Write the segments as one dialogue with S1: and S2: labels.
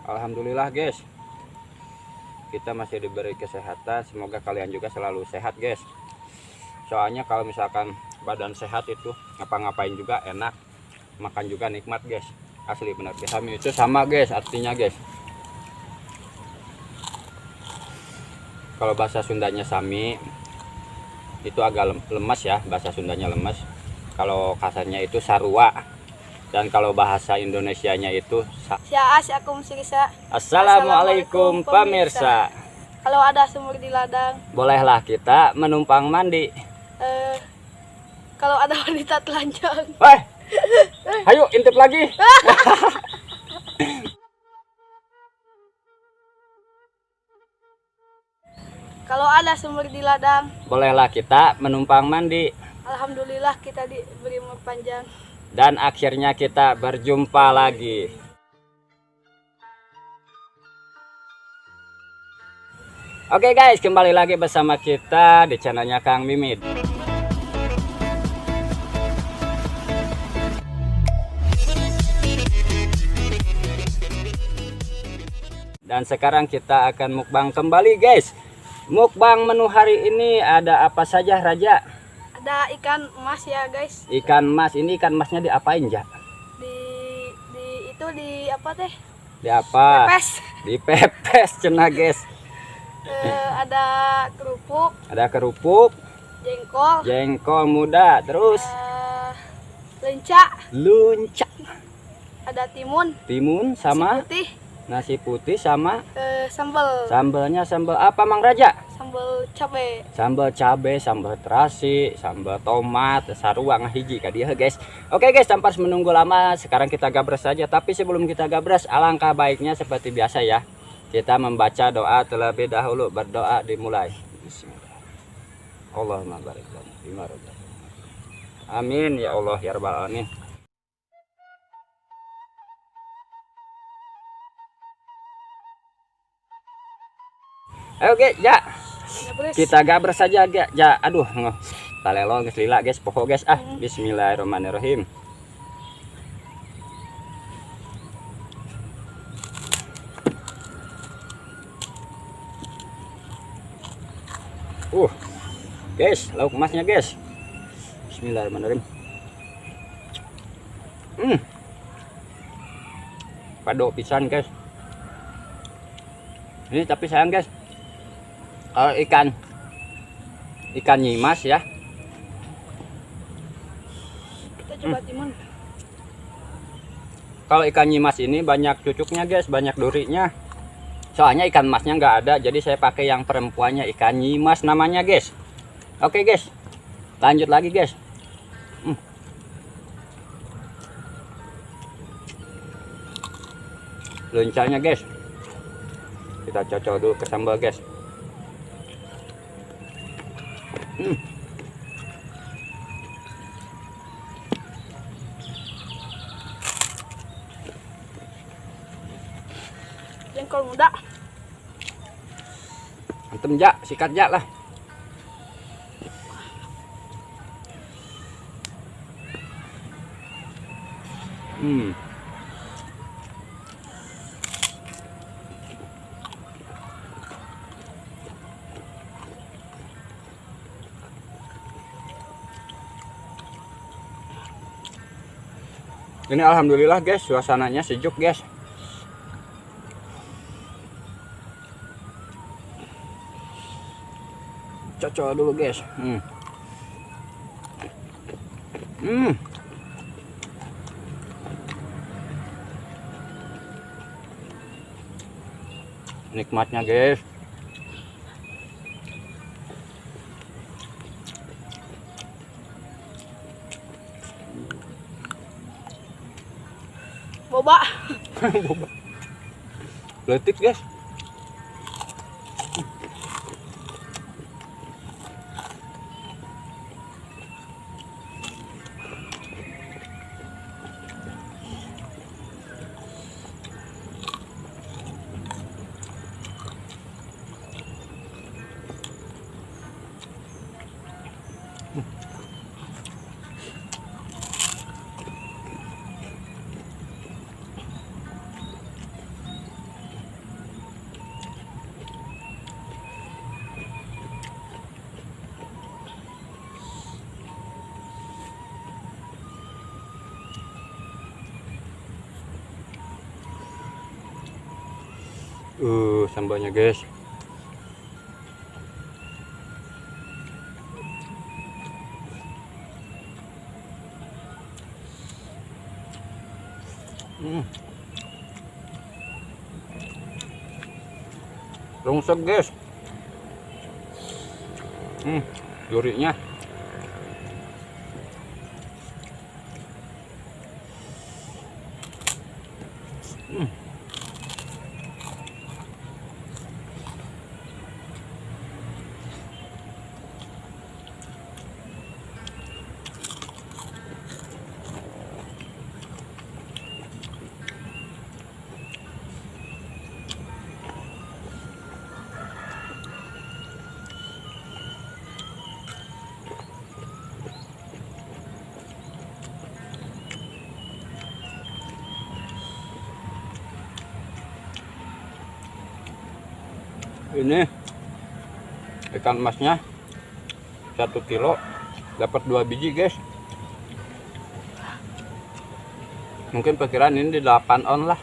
S1: Alhamdulillah guys, kita masih diberi kesehatan. Semoga kalian juga selalu sehat guys. Soalnya kalau misalkan badan sehat itu ngapa-ngapain juga enak, makan juga nikmat guys. Asli benar guys. Sami itu sama guys artinya guys. Kalau bahasa Sundanya sami itu agak lemas ya, bahasa Sundanya lemas. Kalau kasarnya itu sarua. Dan kalau bahasa Indonesianya itu Assalamualaikum pemirsa.
S2: Kalau ada sumur di ladang,
S1: bolehlah kita menumpang mandi.
S2: Kalau ada wanita telanjang,
S1: Ayo intip lagi.
S2: kalau ada sumur di ladang,
S1: bolehlah kita menumpang mandi.
S2: alhamdulillah kita diberi umur panjang.
S1: Dan akhirnya kita berjumpa lagi. Oke guys, kembali lagi bersama kita di channelnya Kang Mimid. Dan sekarang kita akan mukbang kembali guys. Mukbang menu hari ini ada apa saja Raja?
S2: Ada ikan emas ya guys.
S1: Ikan mas, ini ikan masnya diapain ya?
S2: Di apa teh?
S1: Di apa?
S2: Pepes.
S1: Di pepes cenah guys.
S2: Ada kerupuk.
S1: Ada kerupuk.
S2: Jengkol.
S1: Jengkol muda, terus lunca.
S2: Ada timun.
S1: Timun sama
S2: nasi
S1: putih sama
S2: sambal.
S1: Sambalnya sambal apa Mang Raja?
S2: Sambal cabe.
S1: Sambal cabe, sambal terasi, sambal tomat, sarua ngahiji ka dieu guys. Oke guys, tanpa menunggu lama sekarang kita gabres saja. Tapi sebelum kita gabres, alangkah baiknya seperti biasa ya, kita membaca doa terlebih dahulu. Berdoa dimulai. Bismillah. Allahumma barik lana bima razaqtana. Amin ya Allah ya rabbal alamin. Oke, ya. Kita gabres saja, ya. Aduh, talelo geus lila guys, poho guys. Bismillahirrahmanirrahim. Guys, lauk emasnya guys. Bismillahirrahmanirrahim. Pado pisan guys. Ini tapi sayang guys, kalau ikan nyimas ya,
S2: kita coba timun.
S1: Kalau ikan nyimas ini banyak cucuknya guys, banyak durinya. Soalnya ikan emasnya nggak ada, jadi saya pakai yang perempuannya, ikan nyimas namanya guys. Oke guys, lanjut lagi guys. Luncanya guys, kita cocok dulu ke sambal guys.
S2: Jengkol muda.
S1: Antem ja, sikat ja lah. Ini alhamdulillah guys, suasananya sejuk guys. Cocok dulu guys. Nikmatnya guys.
S2: Boba.
S1: Boba. Letik guys. Sambalnya guys. Rungsep guys. Durinya. Ini ikan emasnya 1 kilo dapat 2 biji guys. Mungkin perkiraan ini di 8 on lah.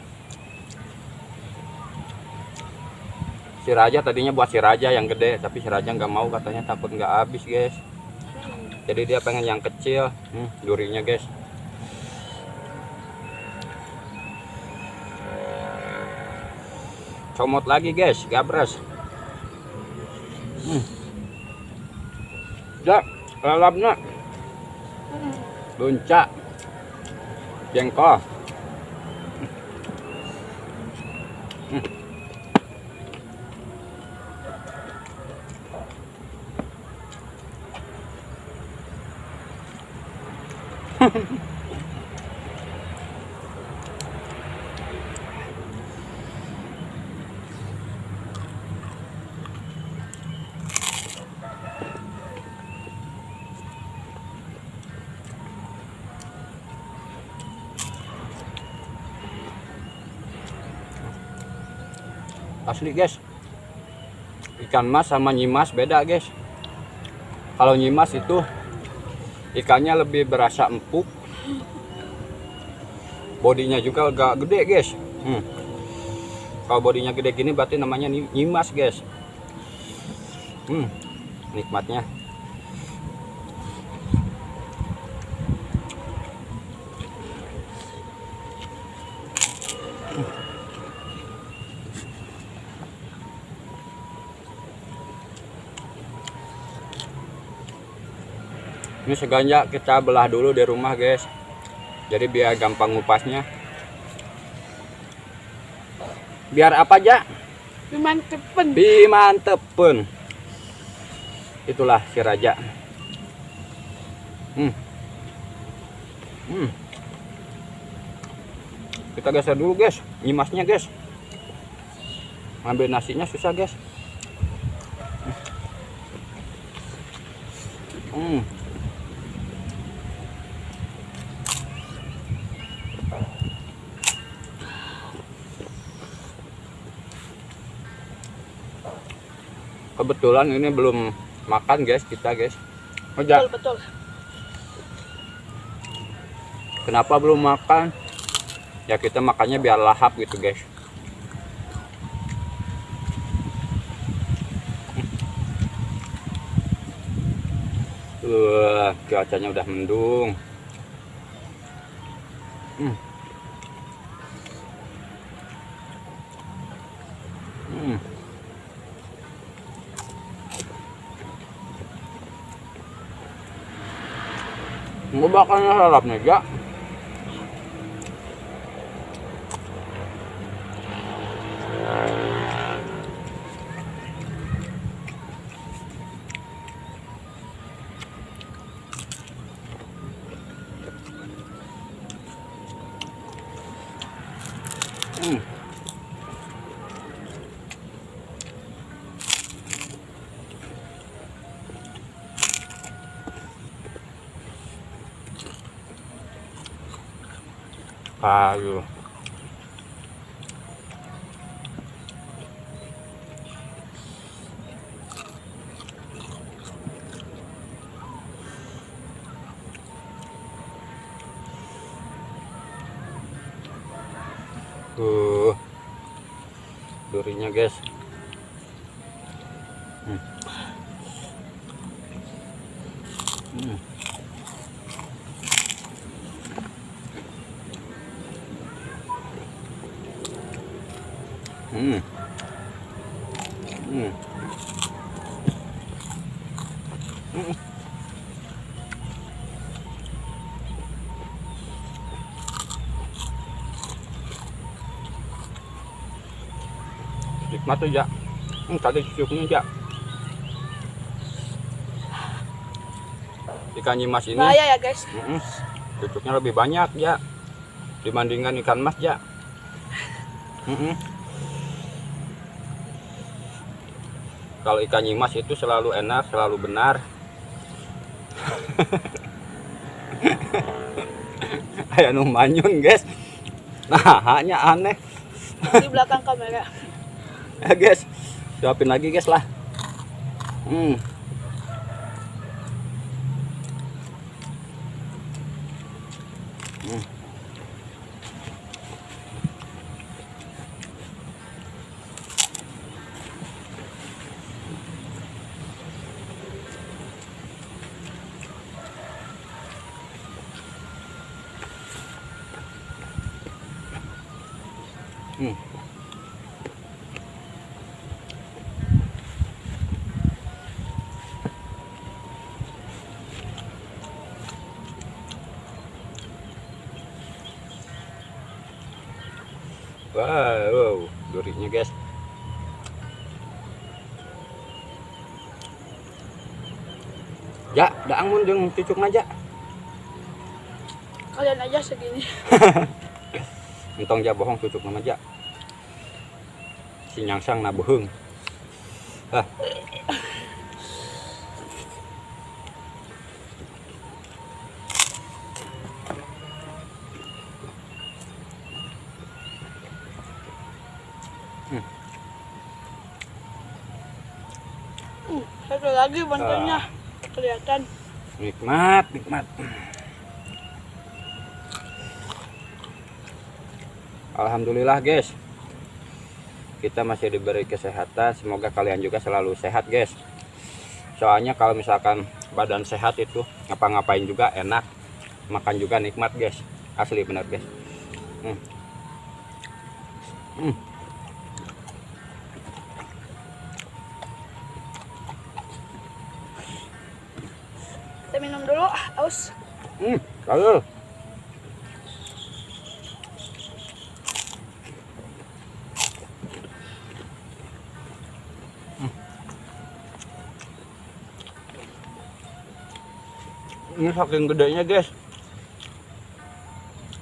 S1: Si Raja tadinya buat si Raja yang gede, tapi si Raja nggak mau, katanya takut nggak habis guys. Jadi dia pengen yang kecil. Durinya guys. Comot lagi guys, gabres. Ya, lalapnya lunca, jengkol. Asli guys, ikan mas sama nyimas beda guys. Kalau nyimas itu ikannya lebih berasa empuk, bodinya juga agak gede guys. Kalau bodinya gede gini berarti namanya nyimas guys. Nikmatnya. Ini seganja kita belah dulu di rumah guys, jadi biar gampang ngupasnya. Biar apa aja? Bimantepen. Itulah si Raja. Kita geser dulu guys, nyimasnya guys. Ambil nasinya susah guys. Kebetulan ini belum makan guys kita guys.
S2: Betul.
S1: Kenapa belum makan? Ya kita makannya biar lahap gitu guys. Cuacanya udah mendung. Mau bakalnya lalapnya ya. Aduh. durinya guys. Hmm. Hmm. Hmm. Hmm. Hmm. Nikmat tuh ya. Tadi cucuknya ya. Ikan nyimas ini
S2: Bahaya ya guys.
S1: cucuknya lebih banyak ya dibandingkan ikan mas ya. Kalau ikan nyimas itu selalu enak, selalu benar. Kayak nu manyun guys. Nah, hanya aneh.
S2: Di belakang kamera.
S1: Ya guys, suapin lagi guys lah. Hmm. Hmm. Hmm. Wow, durinya guys. Ya, daang mun jeung cucuk aja.
S2: Kalian aja segini.
S1: Entong ja bohong cucuk nama ja. Si nyangsang na beheung. Ah.
S2: Satu lagi bantunya. Kelihatan.
S1: Nikmat, nikmat. Alhamdulillah guys, kita masih diberi kesehatan. Semoga kalian juga selalu sehat guys. Soalnya kalau misalkan badan sehat itu ngapa-ngapain juga enak, makan juga nikmat guys. Asli benar guys.
S2: Kita minum dulu, aus.
S1: Lalu. Ini saking gedenya guys,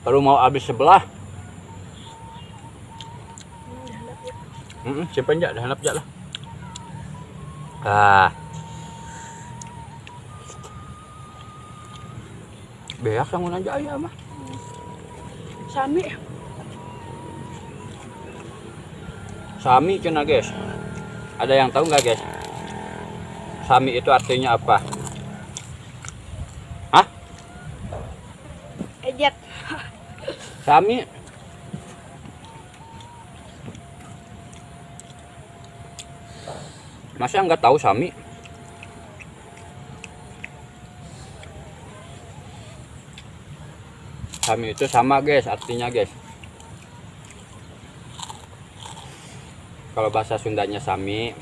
S1: baru mau habis sebelah. Simpen aja, hanap aja lah. Beak sangun aja ya mah.
S2: Sami.
S1: Sami kena guys. Ada yang tahu nggak guys? Sami itu artinya apa? Hah?
S2: Ejek.
S1: Sami. Masa nggak tahu Sami? Sami itu sama guys, artinya guys. Kalau bahasa Sundanya Sami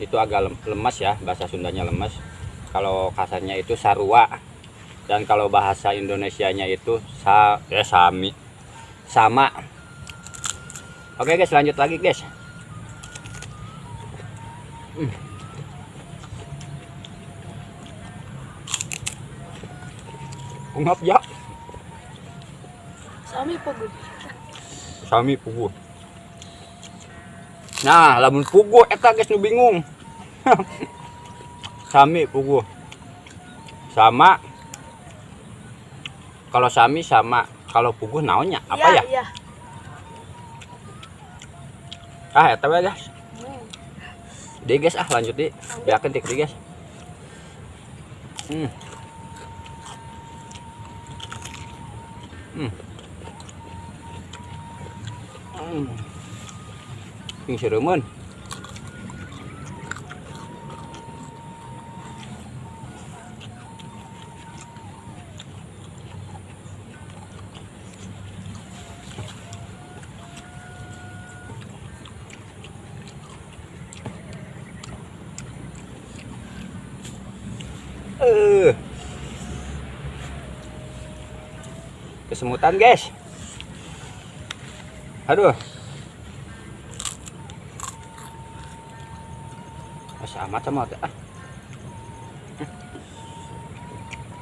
S1: itu agak lemas ya, bahasa Sundanya lemas. Kalau kasarnya itu sarua. Dan kalau bahasa Indonesianya itu Sami. Sama. Oke guys, lanjut lagi guys. Ungap ya.
S2: Sami pugu.
S1: Sami pugu. Nah, lamun pugu eta guys nu bingung. Sami pugu. Sama. Kalau sami sama, kalau pugu naonnya apa ya?
S2: Iya.
S1: Eta we guys. Deh guys, lanjut deh. Biarkan tik deh guys. Ping seureumeuan. Kesemutan guys. Aduh. Masa amat sama ah.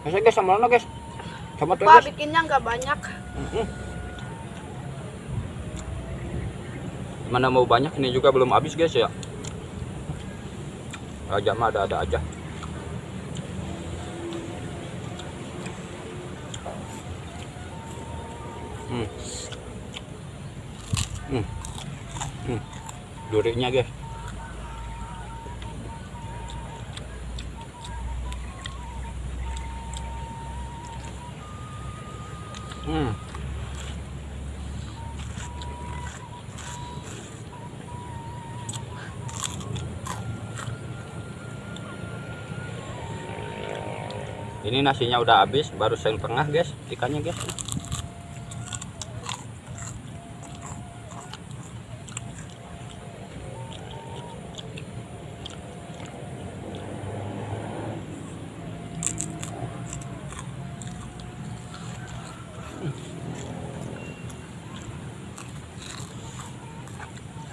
S1: Masa guys sama guys. Sama tuh
S2: Pak
S1: guys.
S2: bikinnya nggak banyak.
S1: Mana mau banyak, ini juga belum habis guys ya. Aja mah ada aja. Durinya guys. Ini nasinya udah habis, baru setengah guys, ikannya guys.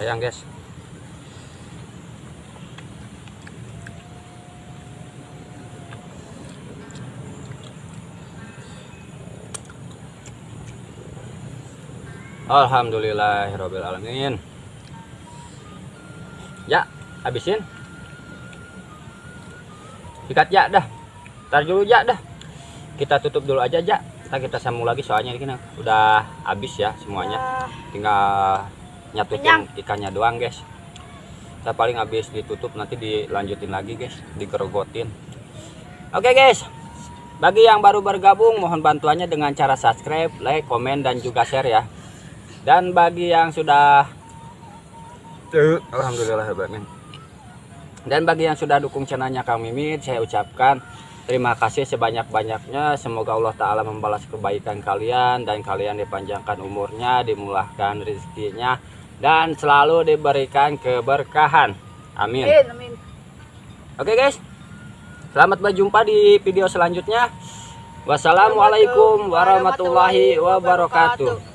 S1: Sayang guys. Alhamdulillahirobbilalamin. Ya, habisin. Sikat ya dah. Ntar dulu ya dah. Kita tutup dulu aja ya. Kita sambung lagi soalnya ini udah habis ya semuanya. Tinggal nyatuin ikannya doang guys. Kita paling habis ditutup nanti dilanjutin lagi guys, digerogotin. Oke guys. Bagi yang baru bergabung mohon bantuannya dengan cara subscribe, like, komen dan juga share ya. Dan bagi yang sudah alhamdulillahirobbilalamin. Dan bagi yang sudah dukung channelnya Kang Mimit, saya ucapkan terima kasih sebanyak-banyaknya. Semoga Allah Ta'ala membalas kebaikan kalian dan kalian dipanjangkan umurnya, dimulahkan rezekinya, dan selalu diberikan keberkahan. Amin.
S2: Amin.
S1: Oke guys, selamat berjumpa di video selanjutnya. Wassalamualaikum warahmatullahi wabarakatuh.